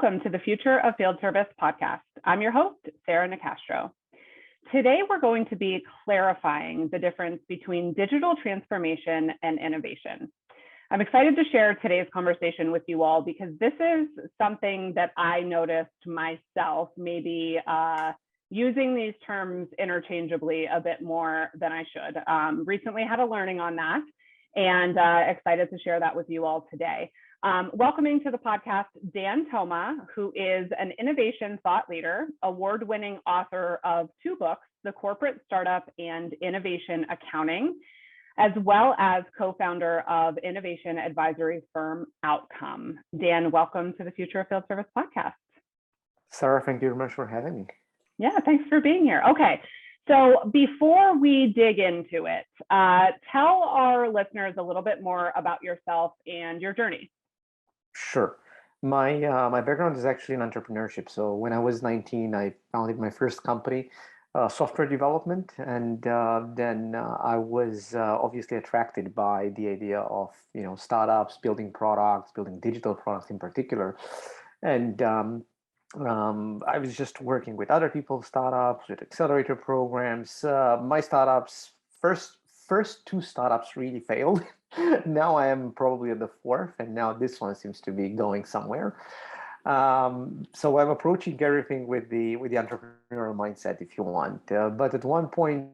Welcome to the Future of Field Service podcast. I'm your host, Sarah Nicastro. Today, we're going to be clarifying the difference between digital transformation and innovation. I'm excited to share today's conversation with you all because this is something that I noticed myself, maybe using these terms interchangeably a bit more than I should. Recently had a learning on that and excited to share that with you all today. Welcoming to the podcast, Dan Toma, who is an innovation thought leader, award-winning author of 2 books, The Corporate Startup and Innovation Accounting, as well as co-founder of innovation advisory firm Outcome. Dan, welcome to the Future of Field Service podcast. Sarah, thank you very much for having me. Yeah, thanks for being here. Okay, so before we dig into it, tell our listeners a little bit more about yourself and your journey. Sure. My background is actually in entrepreneurship. So when I was 19, I founded my first company, software development, and then I was obviously attracted by the idea of startups, building products, building digital products in particular, and I was just working with other people's startups, with accelerator programs. My startups first 2 startups really failed. Now I am probably at the 4th, and now this one seems to be going somewhere. So I'm approaching everything with the entrepreneurial mindset, if you want. But at one point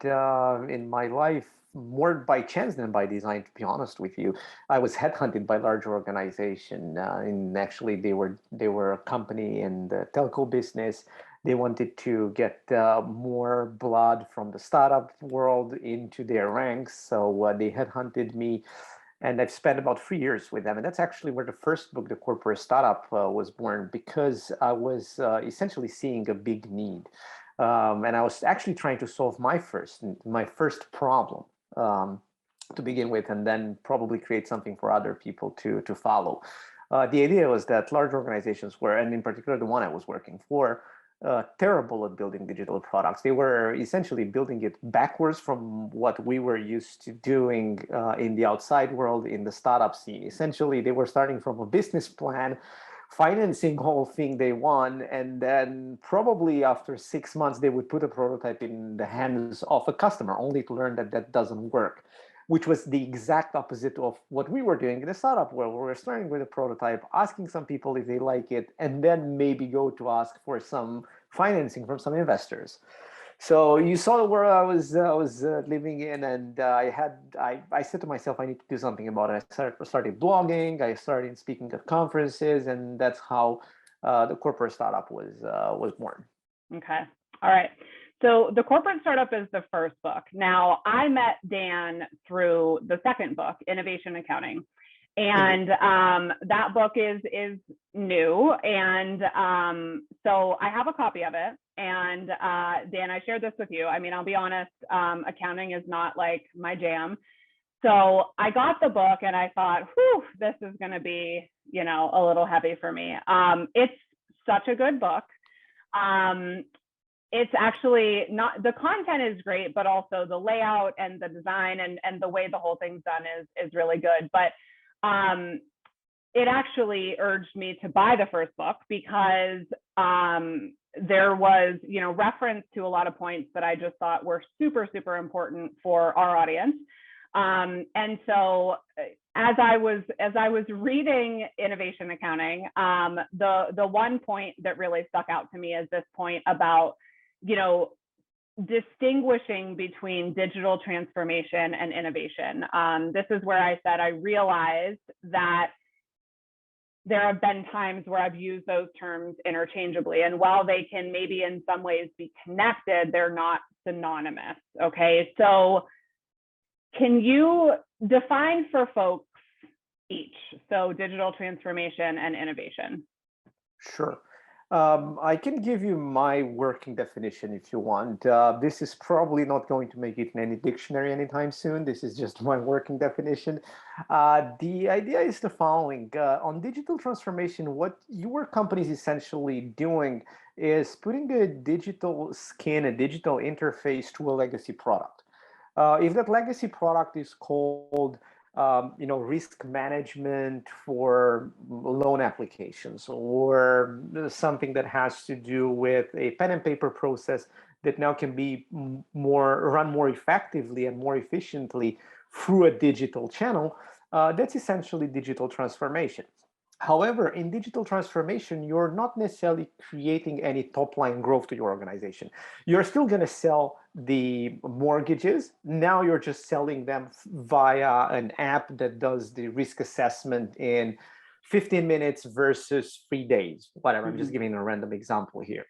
in my life, more by chance than by design, to be honest with you, I was headhunted by a large organization. And actually, they were a company in the telco business. They wanted to get more blood from the startup world into their ranks. So they headhunted me, and I've spent about 3 years with them. And that's actually where the first book, The Corporate Startup, was born, because I was essentially seeing a big need. And I was actually trying to solve my first problem to begin with, and then probably create something for other people to follow. The idea was that large organizations were, and in particular the one I was working for, terrible at building digital products. They were essentially building it backwards from what we were used to doing in the outside world, in the startup scene. Essentially, they were starting from a business plan, financing whole thing day one, and then probably after 6 months, they would put a prototype in the hands of a customer, only to learn that that doesn't work, which was the exact opposite of what we were doing in the startup world, where we're starting with a prototype, asking some people if they like it, and then maybe go to ask for some financing from some investors. So you saw where I was living in, and I said to myself, I need to do something about it. I started blogging, I started speaking at conferences, and that's how the Corporate Startup was born. Okay, all right. So The Corporate Startup is the first book. Now, I met Dan through the second book, Innovation Accounting. And that book is new. And so I have a copy of it. And Dan, I shared this with you. I mean, I'll be honest, accounting is not like my jam. So I got the book and I thought, whew, this is going to be, a little heavy for me. It's such a good book. It's actually not, the content is great, but also the layout and the design and the way the whole thing's done is really good. But it actually urged me to buy the first book because there was, reference to a lot of points that I just thought were super, super important for our audience. And so as I was reading Innovation Accounting, the one point that really stuck out to me is this point about, distinguishing between digital transformation and innovation. This is where I said I realized that there have been times where I've used those terms interchangeably. And while they can maybe in some ways be connected, they're not synonymous. Okay, so can you define for folks each? So digital transformation and innovation. Sure. I can give you my working definition if you want. This is probably not going to make it in any dictionary anytime soon. This is just my working definition. The idea is the following. On digital transformation, what your company is essentially doing is putting a digital skin, a digital interface to a legacy product. If that legacy product is called risk management for loan applications, or something that has to do with a pen and paper process that now can be run more effectively and more efficiently through a digital channel. That's essentially digital transformation. However, in digital transformation, you're not necessarily creating any top line growth to your organization. You're still going to sell the mortgages. Now you're just selling them via an app that does the risk assessment in 15 minutes versus 3 days, whatever. I'm just giving a random example here.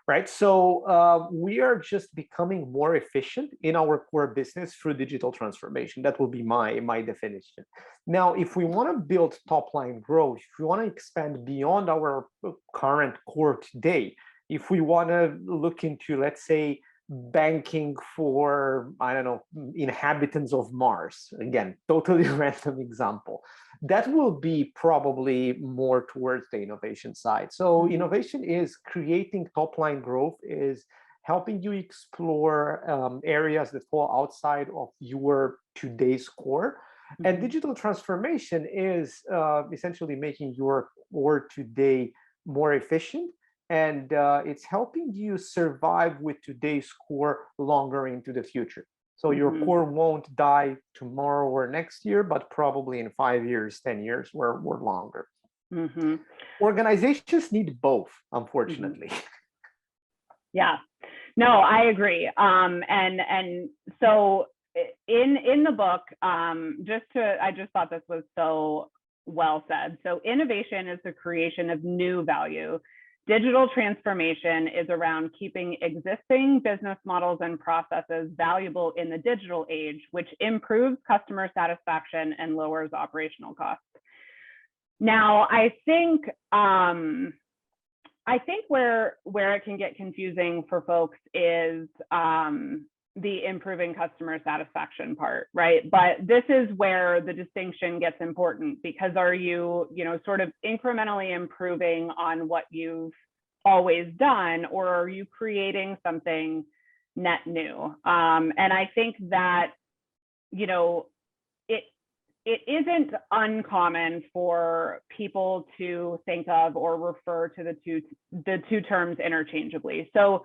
Right. So we are just becoming more efficient in our core business through digital transformation. That will be my definition. Now, if we want to build top line growth, if we want to expand beyond our current core today, if we want to look into, let's say, banking for, I don't know, inhabitants of Mars, again, totally random example, that will be probably more towards the innovation side. So innovation is creating top line growth, is helping you explore areas that fall outside of your today's core. And digital transformation is essentially making your core today more efficient, and it's helping you survive with today's core longer into the future. So your core won't die tomorrow or next year, but probably in 5 years, 10 years, or longer. Organizations need both, unfortunately. Yeah, no, I agree. And so in the book, I just thought this was so well said. So innovation is the creation of new value. Digital transformation is around keeping existing business models and processes valuable in the digital age, which improves customer satisfaction and lowers operational costs. Now, I think where it can get confusing for folks is the improving customer satisfaction part, right? But this is where the distinction gets important, because are you, sort of incrementally improving on what you've always done, or are you creating something net new? And I think that, it isn't uncommon for people to think of or refer to the two terms interchangeably. So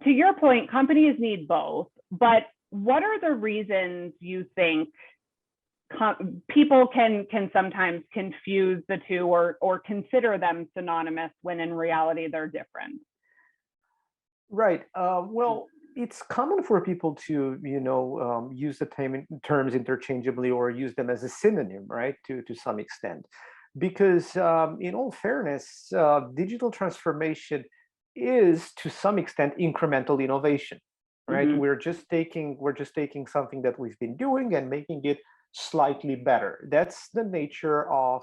to your point, companies need both, but what are the reasons you think people can sometimes confuse the two, or consider them synonymous when in reality they're different? Right. Well, it's common for people to, use the payment terms interchangeably or use them as a synonym, right? To some extent, because in all fairness, digital transformation is to some extent incremental innovation, right? We're just taking something that we've been doing and making it slightly better. That's the nature of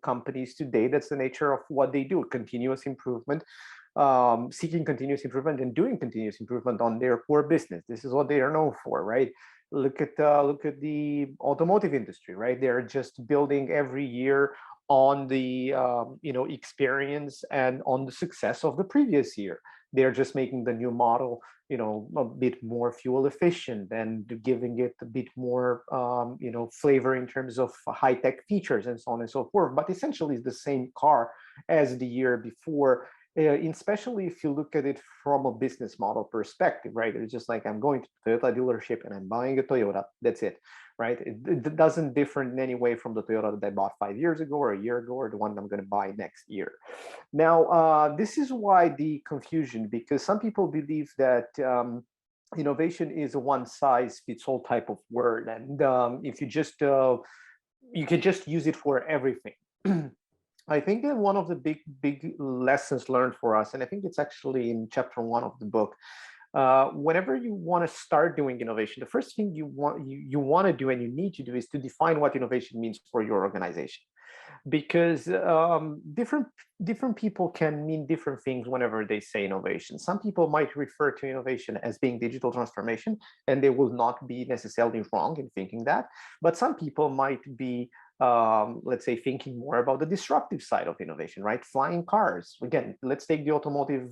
companies today. That's the nature of what they do: continuous improvement, seeking continuous improvement and doing continuous improvement on their core business. This is what they are known for, right? Look at the automotive industry, right? They're just building every year on the experience and on the success of the previous year. They're just making the new model a bit more fuel efficient and giving it a bit more flavor in terms of high-tech features and so on and so forth. But essentially it's the same car as the year before, especially if you look at it from a business model perspective, right? It's just like, I'm going to the Toyota dealership and I'm buying a Toyota. That's it, right? It doesn't differ in any way from the Toyota that I bought 5 years ago or a year ago, or the one I'm going to buy next year. Now, this is why the confusion, because some people believe that innovation is a one-size-fits-all type of word, and if you just you can just use it for everything. I think that one of the big lessons learned for us, and I think it's actually in chapter 1 of the book, whenever you want to start doing innovation, the first thing you want to do and you need to do is to define what innovation means for your organization, because different people can mean different things whenever they say innovation. Some people might refer to innovation as being digital transformation, and they will not be necessarily wrong in thinking that, but some people might be let's say, thinking more about the disruptive side of innovation, right? Flying cars. Again, let's take the automotive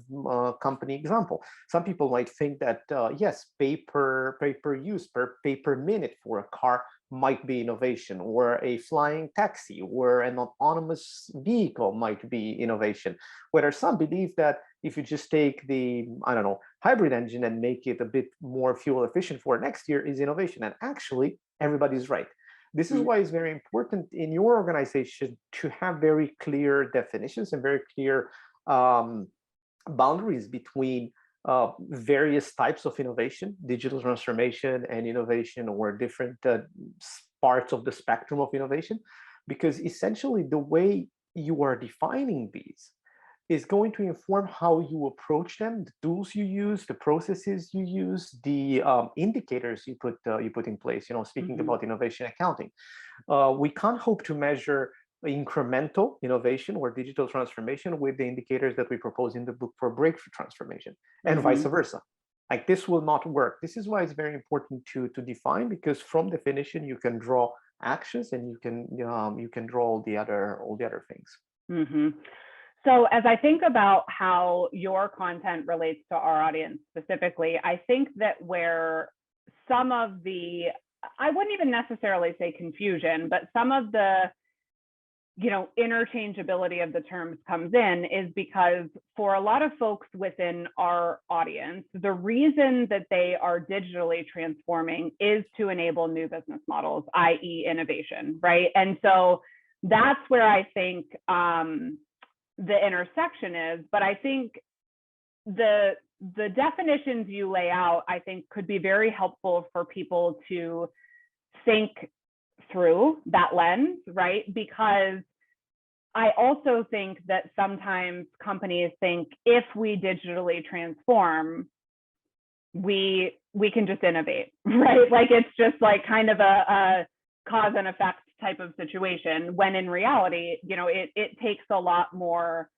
company example. Some people might think that, yes, pay per use, pay per minute for a car might be innovation, or a flying taxi or an autonomous vehicle might be innovation. Whereas some believe that if you just take the, I don't know, hybrid engine and make it a bit more fuel efficient for next year is innovation. And actually, everybody's right. This is why it's very important in your organization to have very clear definitions and very clear boundaries between various types of innovation, digital transformation and innovation, or different parts of the spectrum of innovation, because essentially the way you are defining these is going to inform how you approach them, the tools you use, the processes you use, the indicators you put in place. Speaking about innovation accounting, we can't hope to measure incremental innovation or digital transformation with the indicators that we propose in the book for breakthrough transformation, and vice versa. Like, this will not work. This is why it's very important to define, because from definition you can draw actions, and you can draw all the other things. So as I think about how your content relates to our audience specifically, I think that where some of the, I wouldn't even necessarily say confusion, but some of the interchangeability of the terms comes in is because for a lot of folks within our audience, the reason that they are digitally transforming is to enable new business models, i.e. innovation, right? And so that's where I think the intersection is. But I think the definitions you lay out, I think, could be very helpful for people to think through that lens, right? Because I also think that sometimes companies think if we digitally transform, we can just innovate, right? Like, it's just like kind of a cause and effect type of situation, when in reality, it takes a lot more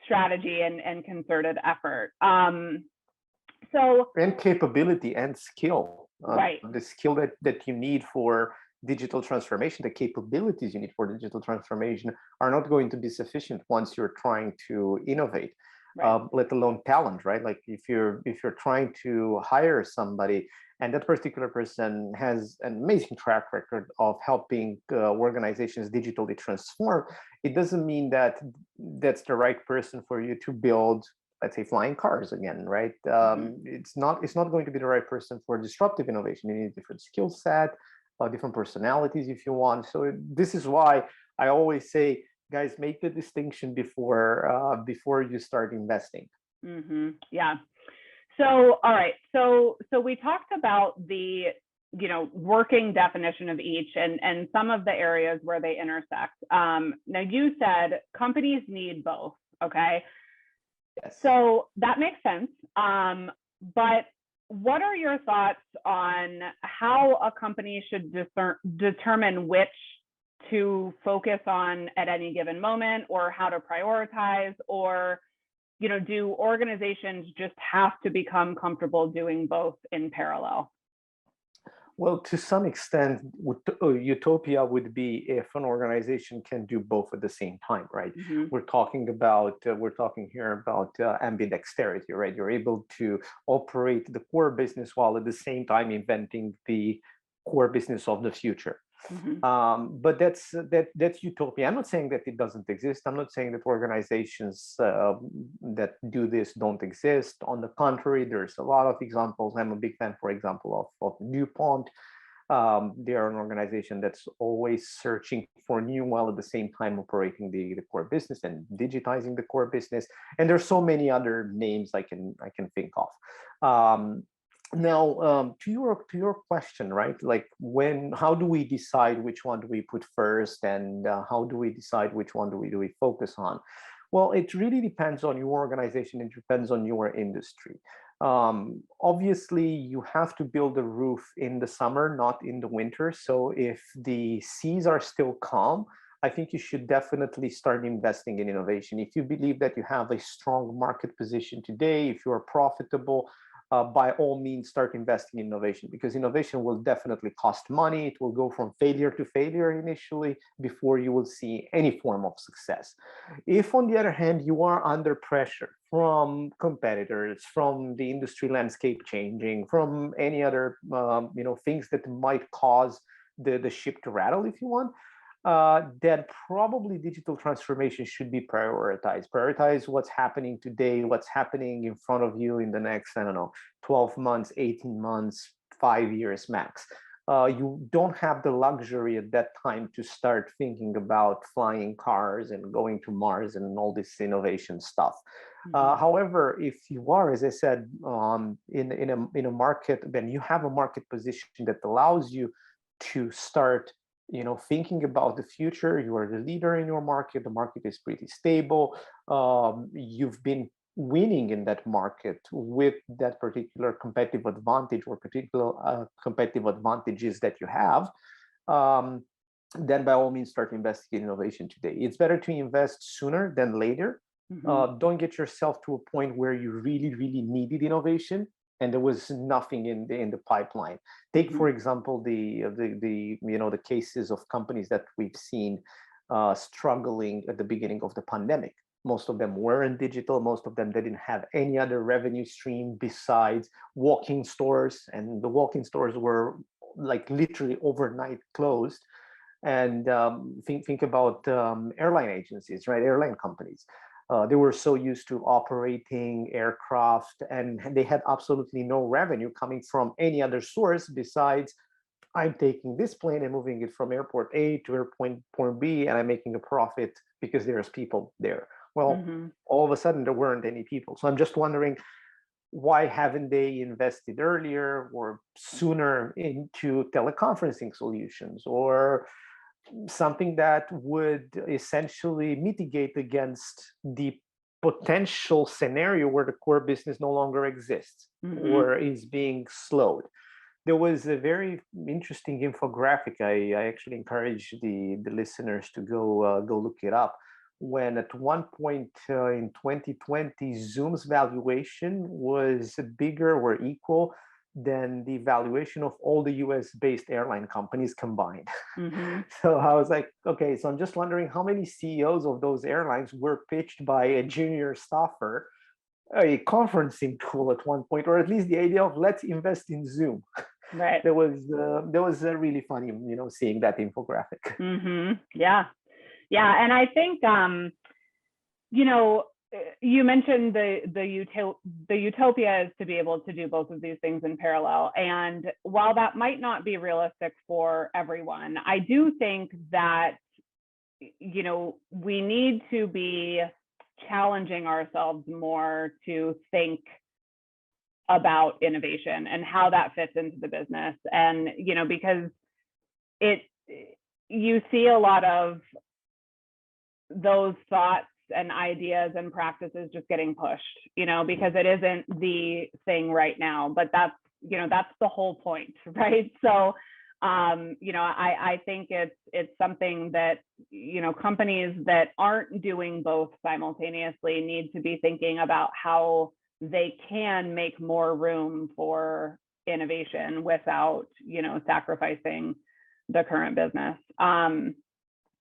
strategy and concerted effort. And capability and skill, right? The skill that you need for digital transformation, the capabilities you need for digital transformation are not going to be sufficient once you're trying to innovate, let alone talent, right? Like, if you're trying to hire somebody and that particular person has an amazing track record of helping organizations digitally transform, it doesn't mean that that's the right person for you to build, let's say, flying cars again, right? It's not going to be the right person for disruptive innovation. You need a different skill set, different personalities if you want. So this is why I always say, guys, make the distinction before you start investing. Yeah. So, all right. So we talked about the, working definition of each and some of the areas where they intersect. Now, you said companies need both. Okay. Yes. So that makes sense. But what are your thoughts on how a company should determine which to focus on at any given moment, or how to prioritize, or do organizations just have to become comfortable doing both in parallel? Well, to some extent, utopia would be if an organization can do both at the same time, right? We're talking here about ambidexterity, right? You're able to operate the core business while at the same time inventing the core business of the future. But that's utopia. I'm not saying that it doesn't exist. I'm not saying that organizations that do this don't exist. On the contrary, there's a lot of examples. I'm a big fan, for example, of DuPont. They are an organization that's always searching for new, while at the same time operating the core business and digitizing the core business. And there's so many other names I can think of. Now, to your question, right? Like, how do we decide which one do we put first, and how do we decide which one do we focus on? Well, it really depends on your organization. It depends on your industry. Obviously, you have to build a roof in the summer, not in the winter. So if the seas are still calm, I think you should definitely start investing in innovation. If you believe that you have a strong market position today, if you are profitable, by all means start investing in innovation, because innovation will definitely cost money. It will go from failure to failure initially before you will see any form of success. If, on the other hand, you are under pressure from competitors, from the industry landscape changing, from any other things that might cause the ship to rattle, if you want, then probably digital transformation should be prioritized. Prioritize what's happening today, what's happening in front of you in the next, I don't know, 12 months, 18 months, 5 years max. You don't have the luxury at that time to start thinking about flying cars and going to Mars and all this innovation stuff. However, if you are, as I said, in a market, then you have a market position that allows you to start thinking about the future. You are the leader in your market. The market is pretty stable. You've been winning in that market with that particular competitive advantage or particular competitive advantages that you have. Then by all means start investing in innovation today. It's better to invest sooner than later. Don't get yourself to a point where you really, really needed innovation and there was nothing in the pipeline. Take, for example, the cases of companies that we've seen struggling at the beginning of the pandemic. Most of them weren't digital. Most of them didn't have any other revenue stream besides walk-in stores, and the walk-in stores were like literally overnight closed. And think about airline agencies, right? Airline companies. They were so used to operating aircraft, and they had absolutely no revenue coming from any other source besides, I'm taking this plane and moving it from airport A to airport point B, and I'm making a profit because there's people there. Well, all of a sudden there weren't any people. So I'm just wondering, why haven't they invested earlier or sooner into teleconferencing solutions or something that would essentially mitigate against the potential scenario where the core business no longer exists or is being slowed? There was a very interesting infographic. I actually encourage the listeners to go look it up. When at one point in 2020, Zoom's valuation was bigger or equal than the valuation of all the US-based airline companies combined. So I was like, okay, so I'm just wondering how many CEOs of those airlines were pitched by a junior staffer a conferencing tool at one point, or at least the idea of let's invest in Zoom. Right. That was really funny, seeing that infographic. Yeah, and I think you mentioned the utopia is to be able to do both of these things in parallel. And while that might not be realistic for everyone, I do think that we need to be challenging ourselves more to think about innovation and how that fits into the business. And because you see a lot of those thoughts and ideas and practices just getting pushed, because it isn't the thing right now, but that's the whole point, right? So, I think it's something that, companies that aren't doing both simultaneously need to be thinking about how they can make more room for innovation without, sacrificing the current business.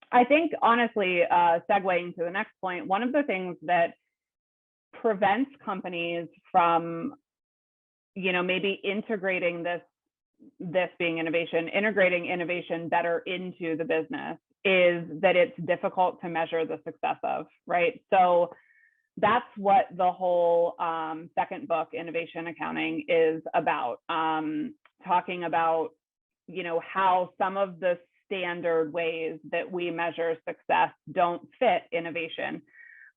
I think, honestly, segueing to the next point, one of the things that prevents companies from, maybe integrating this being innovation, integrating innovation better into the business is that it's difficult to measure the success of, right? So that's what the whole second book, Innovation Accounting, is about, talking about, how some of the standard ways that we measure success don't fit innovation.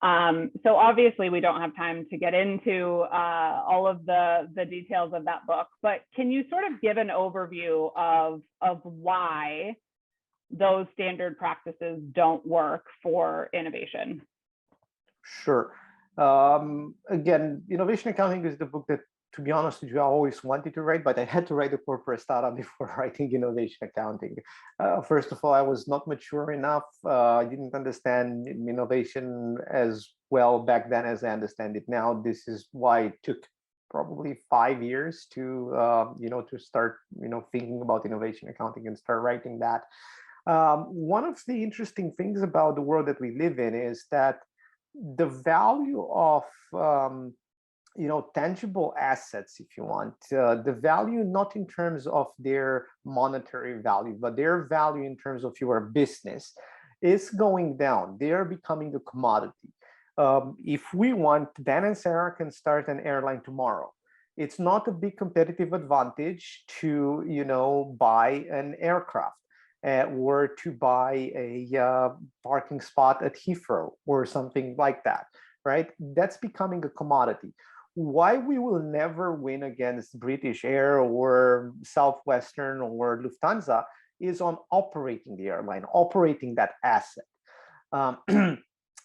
So obviously we don't have time to get into all of the details of that book, but can you sort of give an overview of why those standard practices don't work for innovation? Sure. Again, Innovation Accounting is the book that, to be honest with you, I always wanted to write, but I had to write a corporate startup before writing Innovation Accounting. First of all, I was not mature enough. I didn't understand innovation as well back then as I understand it now. This is why it took probably 5 years to to start thinking about innovation accounting and start writing that. One of the interesting things about the world that we live in is that the value of tangible assets, if you want, the value not in terms of their monetary value, but their value in terms of your business is going down. They are becoming a commodity. If we want, Dan and Sarah can start an airline tomorrow. It's not a big competitive advantage to buy an aircraft, or to buy a parking spot at Heathrow or something like that, right? That's becoming a commodity. Why we will never win against British Air or Southwestern or Lufthansa is on operating the airline, operating that asset.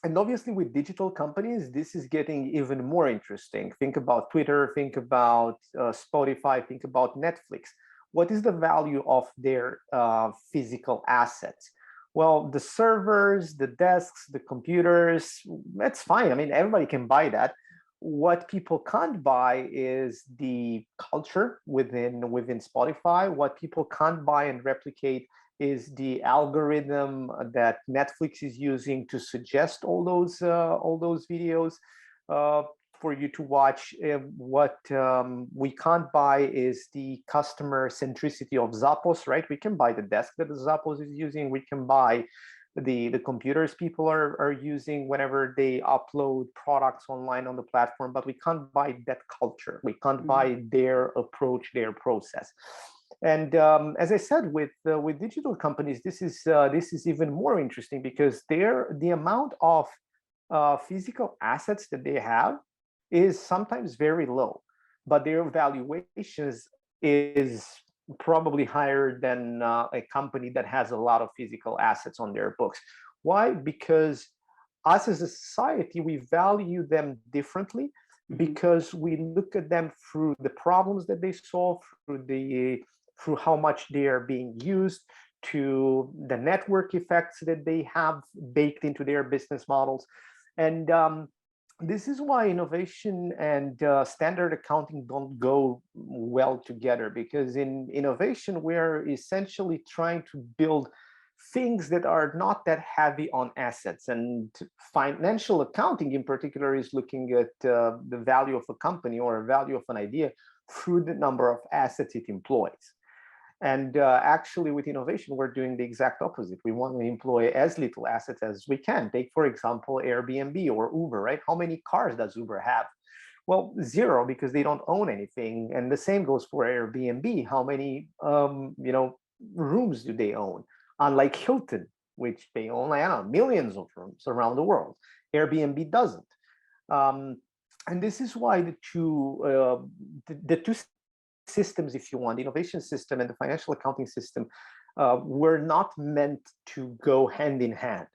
And obviously with digital companies, this is getting even more interesting. Think about Twitter, think about Spotify, think about Netflix. What is the value of their physical assets? Well, the servers, the desks, the computers, that's fine. I mean, everybody can buy that. What people can't buy is the culture within Spotify. What people can't buy and replicate is the algorithm that Netflix is using to suggest all those videos for you to watch. What we can't buy is the customer centricity of Zappos, right? We can buy the desk that Zappos is using. We can buy the computers people are using whenever they upload products online on the platform, but we can't buy that culture. We can't buy their approach, their process. And as I said, with digital companies, this is even more interesting because the amount of physical assets that they have is sometimes very low, but their valuations is probably higher than a company that has a lot of physical assets on their books. Why? Because us as a society, we value them differently because we look at them through the problems that they solve, through how much they are being used, to the network effects that they have baked into their business models. And this is why innovation and standard accounting don't go well together, because in innovation, we're essentially trying to build things that are not that heavy on assets. And financial accounting in particular is looking at the value of a company or a value of an idea through the number of assets it employs. And actually, with innovation, we're doing the exact opposite. We want to employ as little assets as we can. Take, for example, Airbnb or Uber, right? How many cars does Uber have? Well, zero, because they don't own anything. And the same goes for Airbnb. How many, rooms do they own? Unlike Hilton, which they own, I don't know, millions of rooms around the world. Airbnb doesn't. And this is why the two systems, if you want, the innovation system and the financial accounting system, were not meant to go hand in hand.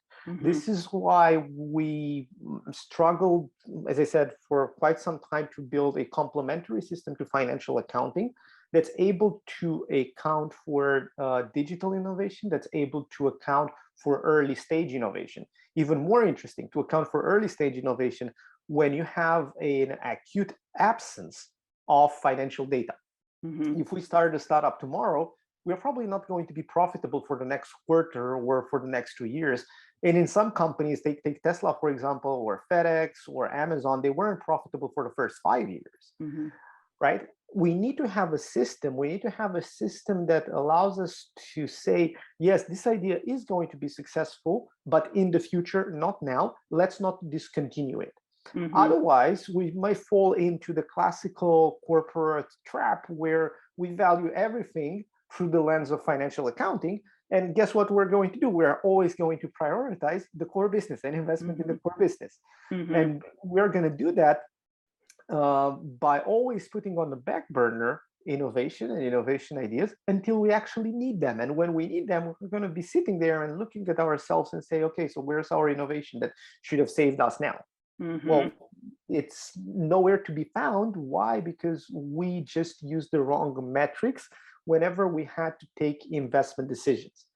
This is why we struggled, as I said, for quite some time to build a complementary system to financial accounting that's able to account for digital innovation, that's able to account for early stage innovation. Even more interesting, to account for early stage innovation when you have an acute absence of financial data. If we started a startup tomorrow, we're probably not going to be profitable for the next quarter or for the next 2 years. And in some companies, take Tesla, for example, or FedEx or Amazon, they weren't profitable for the first 5 years, right? We need to have a system. We need to have a system that allows us to say, yes, this idea is going to be successful, but in the future, not now. Let's not discontinue it. Otherwise, we might fall into the classical corporate trap where we value everything through the lens of financial accounting. And guess what we're going to do? We're always going to prioritize the core business and investment in the core business. And we're going to do that by always putting on the back burner innovation and innovation ideas until we actually need them. And when we need them, we're going to be sitting there and looking at ourselves and say, okay, so where's our innovation that should have saved us now? Well, it's nowhere to be found. Why? Because we just used the wrong metrics whenever we had to take investment decisions.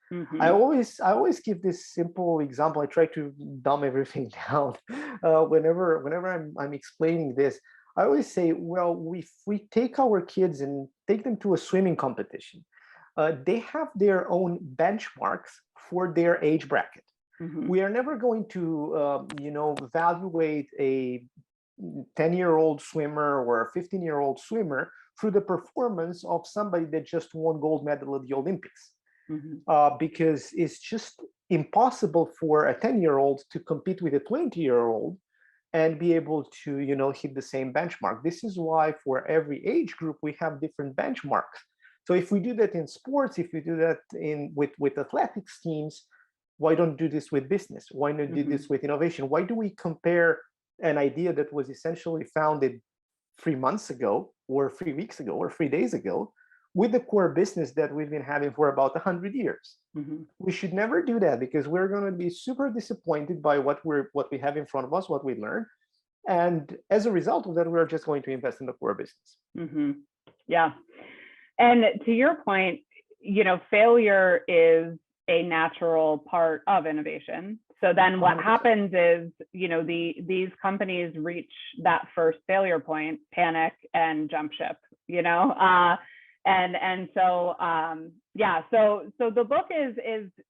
I always give this simple example. I try to dumb everything down whenever I'm explaining this. I always say, well, if we take our kids and take them to a swimming competition, they have their own benchmarks for their age bracket. Hmm. We are never going to, evaluate a 10-year-old swimmer or a 15-year-old swimmer through the performance of somebody that just won gold medal at the Olympics, Hmm. because it's just impossible for a 10-year-old to compete with a 20-year-old and be able to hit the same benchmark. This is why for every age group we have different benchmarks. So if we do that in sports, if we do that in with athletics teams, why don't do this with business? Why not do Hmm. this with innovation? Why do we compare an idea that was essentially founded 3 months ago or 3 weeks ago or 3 days ago with the core business that we've been having for about 100 years? Hmm. We should never do that, because we're going to be super disappointed by what we have in front of us, what we learn, and as a result of that, we're just going to invest in the core business. Hmm. Yeah. And to your point, failure is a natural part of innovation. So then what 100%. happens is, these companies reach that first failure point, panic and jump ship, and so yeah, so the book is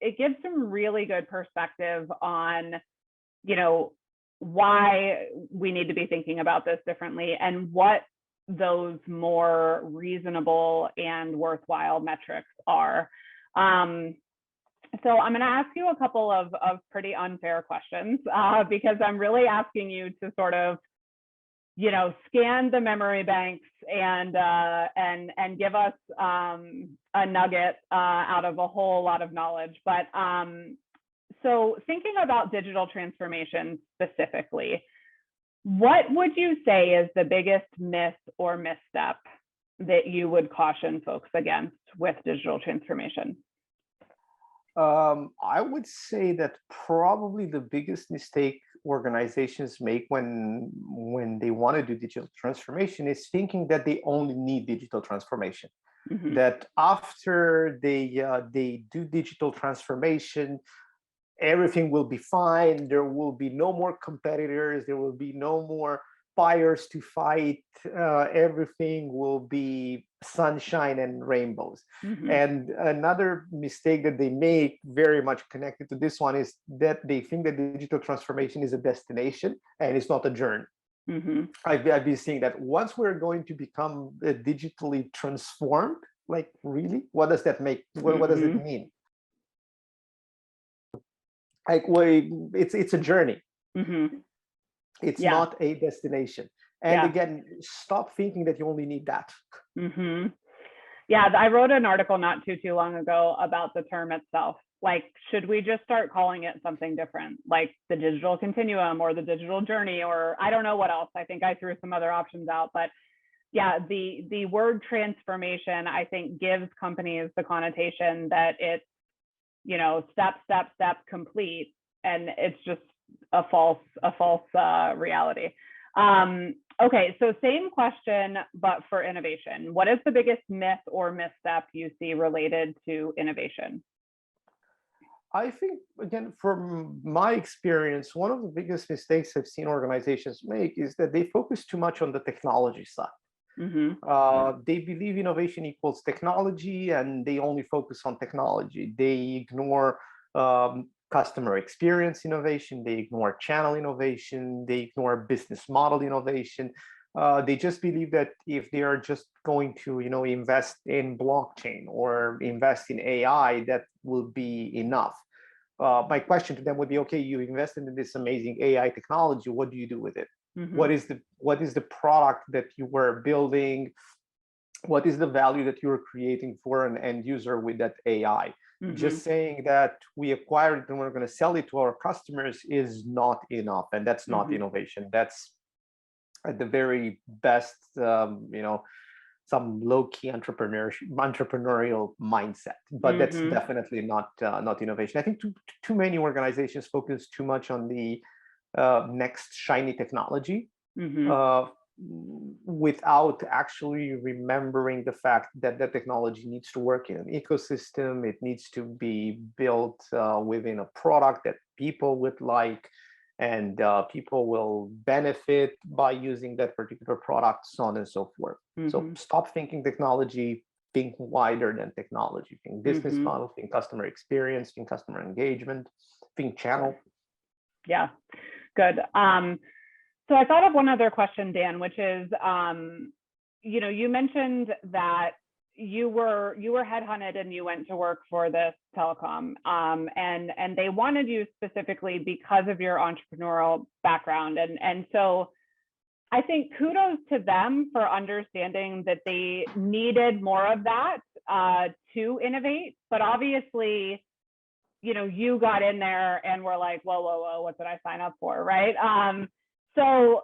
it gives some really good perspective on, why we need to be thinking about this differently and what those more reasonable and worthwhile metrics are. So I'm going to ask you a couple of pretty unfair questions, because I'm really asking you to sort of, scan the memory banks and give us a nugget out of a whole lot of knowledge. But so thinking about digital transformation specifically, what would you say is the biggest myth or misstep that you would caution folks against with digital transformation? I would say that probably the biggest mistake organizations make when they want to do digital transformation is thinking that they only need digital transformation. Mm-hmm. That after they do digital transformation, everything will be fine. There will be no more competitors. There will be no more fires to fight. Everything will be sunshine and rainbows. Mm-hmm. And another mistake that they make, very much connected to this one, is that they think that digital transformation is a destination and it's not a journey. Mm-hmm. I've been seeing that once we're going to become digitally transformed, like really, what does that make? What does it Mm-hmm. mean? Like, it's a journey. Mm-hmm. It's Yeah. not a destination. And Yeah. again, stop thinking that you only need that. Mm-hmm. Yeah, I wrote an article not too long ago about the term itself. Like, should we just start calling it something different, like the digital continuum or the digital journey, or I don't know what else. I think I threw some other options out, but yeah, the word transformation, I think, gives companies the connotation that it's, step complete, and it's just a false reality. Okay, so same question, but for innovation. What is the biggest myth or misstep you see related to innovation? I think, again, from my experience, one of the biggest mistakes I've seen organizations make is that they focus too much on the technology side. Mm-hmm. They believe innovation equals technology, and they only focus on technology. They ignore customer experience innovation. They ignore channel innovation. They ignore business model innovation. They just believe that if they are just going to, invest in blockchain or invest in AI, that will be enough. My question to them would be, okay, you invested in this amazing AI technology. What do you do with it? Mm-hmm. What is the product that you were building? What is the value that you're creating for an end user with that AI? Mm-hmm. Just saying that we acquired it and we're going to sell it to our customers is not enough, and that's not Mm-hmm. innovation. That's at the very best, some low-key entrepreneurial mindset, but that's Mm-hmm. definitely not innovation. I think too many organizations focus too much on the next shiny technology, Mm-hmm. uh, without actually remembering the fact that the technology needs to work in an ecosystem. It needs to be built within a product that people would like. and people will benefit by using that particular product, so on and so forth. So stop thinking technology, think wider than technology. Think business model, think customer experience, think customer engagement, think channel. Yeah, good. So I thought of one other question, Dan, which is, you mentioned that you were headhunted and you went to work for this telecom, and they wanted you specifically because of your entrepreneurial background, and so I think kudos to them for understanding that they needed more of that to innovate. But obviously, you got in there and were like, whoa, what did I sign up for, right? So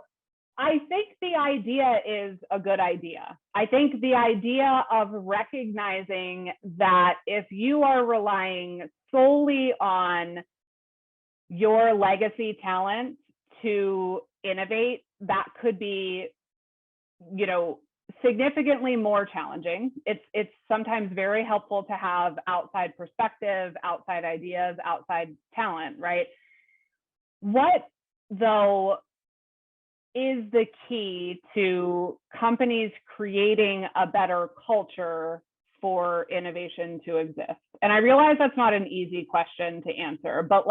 I think the idea is a good idea. I think the idea of recognizing that if you are relying solely on your legacy talent to innovate, that could be, significantly more challenging. It's sometimes very helpful to have outside perspective, outside ideas, outside talent, right? What, though, is the key to companies creating a better culture for innovation to exist? And I realize that's not an easy question to answer, but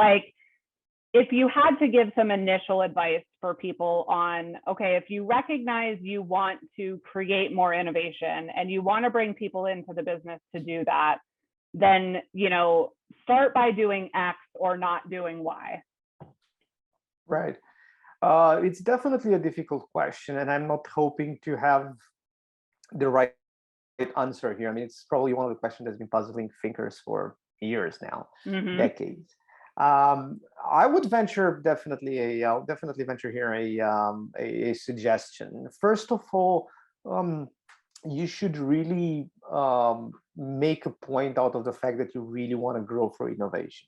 if you had to give some initial advice for people on, okay, if you recognize you want to create more innovation and you want to bring people into the business to do that, then, start by doing X or not doing Y. Right. It's definitely a difficult question, and I'm not hoping to have the right answer here. I mean, it's probably one of the questions that's been puzzling thinkers for years now, decades. I would venture I'll definitely venture here a suggestion. First of all, you should really make a point out of the fact that you really want to grow through innovation.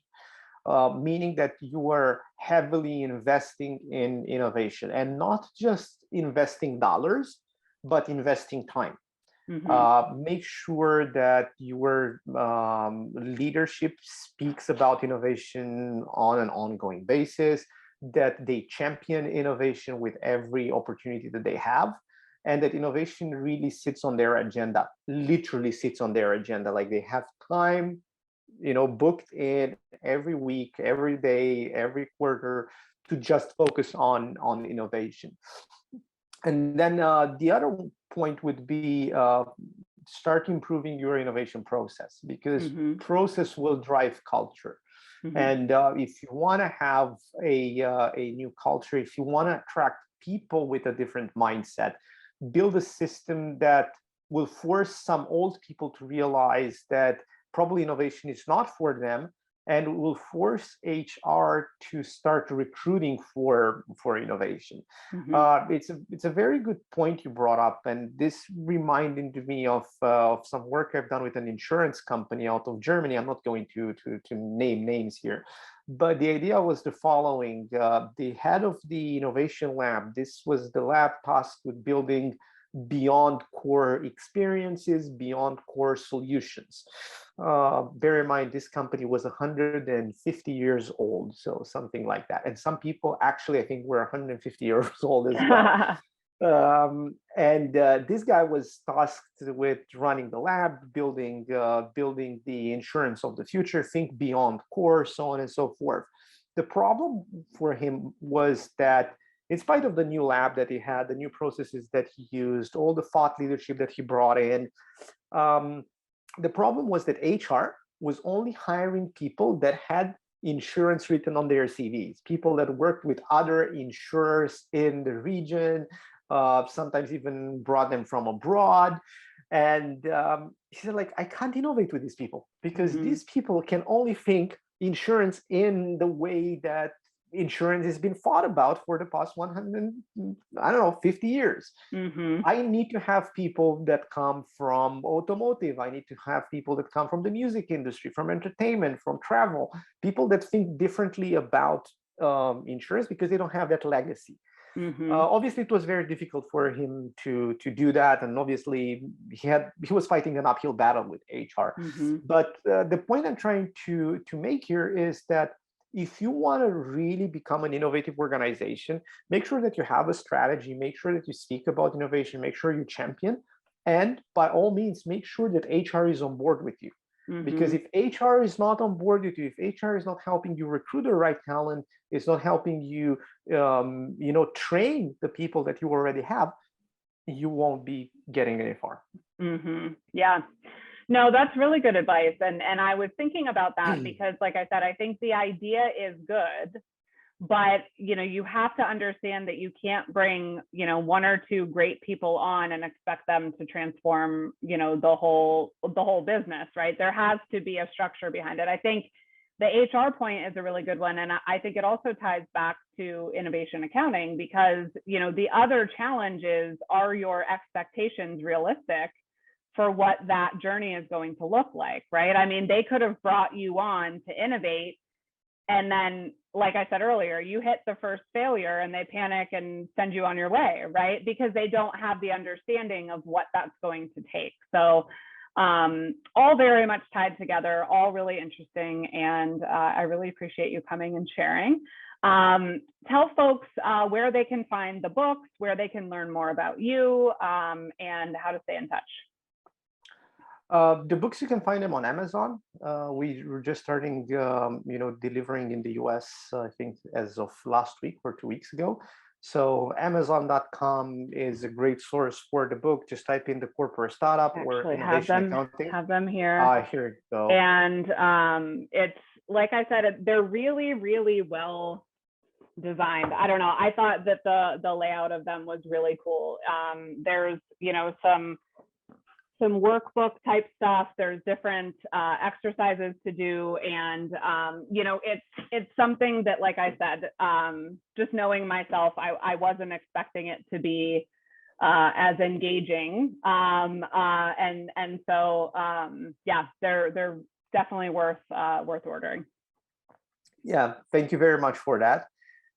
Meaning that you are heavily investing in innovation, and not just investing dollars, but investing time. Make sure that your leadership speaks about innovation on an ongoing basis, that they champion innovation with every opportunity that they have, and that innovation really sits on their agenda, literally sits on their agenda. Like they have time, booked in every week, every day, every quarter to just focus on innovation. And then the other point would be start improving your innovation process, because process will drive culture. And if you want to have a new culture, if you want to attract people with a different mindset, build a system that will force some old people to realize that probably innovation is not for them, and will force HR to start recruiting for innovation. It's a very good point you brought up, and this reminded me of some work I've done with an insurance company out of Germany. I'm not going to name names here, but the idea was the following: the head of the innovation lab, this was the lab tasked with building beyond core experiences, beyond core solutions. Bear in mind, this company was 150 years old, so something like that. And some people actually, I think, were 150 years old as well. This guy was tasked with running the lab, building the insurance of the future, think beyond core, so on and so forth. The problem for him was that, in spite of the new lab that he had, the new processes that he used, all the thought leadership that he brought in, the problem was that HR was only hiring people that had insurance written on their CVs, people that worked with other insurers in the region, sometimes even brought them from abroad. And he said, I can't innovate with these people, because these people can only think insurance in the way that insurance has been thought about for the past 50 years. I need to have people that come from automotive. I need to have people that come from the music industry, from entertainment, from travel, people that think differently about insurance, because they don't have that legacy. Obviously, it was very difficult for him to do that, and obviously he was fighting an uphill battle with HR. But the point I'm trying to make here is that if you want to really become an innovative organization, make sure that you have a strategy, make sure that you speak about innovation, make sure you champion, and by all means, make sure that HR is on board with you. Because if HR is not on board with you, if HR is not helping you recruit the right talent, it's not helping you, train the people that you already have, you won't be getting any far. Yeah. No, that's really good advice. And I was thinking about that because, like I said, I think the idea is good, but you have to understand that you can't bring one or two great people on and expect them to transform the whole business, right? There has to be a structure behind it. I think the HR point is a really good one, and I think it also ties back to innovation accounting, because the other challenge is, are your expectations realistic for what that journey is going to look like, right? I mean, they could have brought you on to innovate, and then, like I said earlier, you hit the first failure and they panic and send you on your way, right? Because they don't have the understanding of what that's going to take. So all very much tied together, all really interesting. And I really appreciate you coming and sharing. Tell folks where they can find the books, where they can learn more about you, and how to stay in touch. The books, you can find them on Amazon. We were just starting, delivering in the US, I think as of last week or 2 weeks ago. So Amazon.com is a great source for the book. Just type in the corporate startup or innovation accounting. Have them here. Here you go. And it's, like I said, they're really, really well designed. I don't know. I thought that the layout of them was really cool. There's, some workbook type stuff. There's different exercises to do, and it's something that, like I said, just knowing myself, I wasn't expecting it to be as engaging, and so yeah, they're definitely worth ordering. Yeah, thank you very much for that.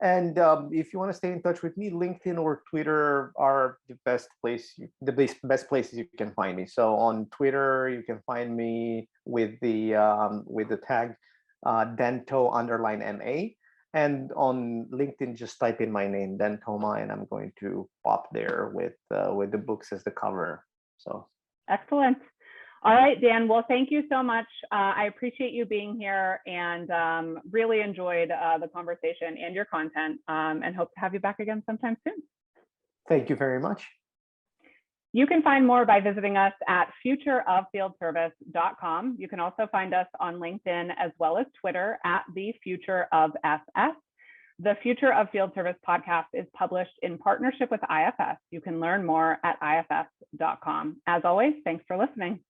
And if you want to stay in touch with me, LinkedIn or Twitter are the best best places you can find me. So on Twitter, you can find me with the tag Dento_MA, and on LinkedIn, just type in my name, Dan Toma, and I'm going to pop there with the books as the cover. So excellent. All right, Dan. Well, thank you so much. I appreciate you being here, and really enjoyed the conversation and your content, and hope to have you back again sometime soon. Thank you very much. You can find more by visiting us at futureoffieldservice.com. You can also find us on LinkedIn as well as Twitter at the Future of FS. The Future of Field Service podcast is published in partnership with IFS. You can learn more at ifs.com. As always, thanks for listening.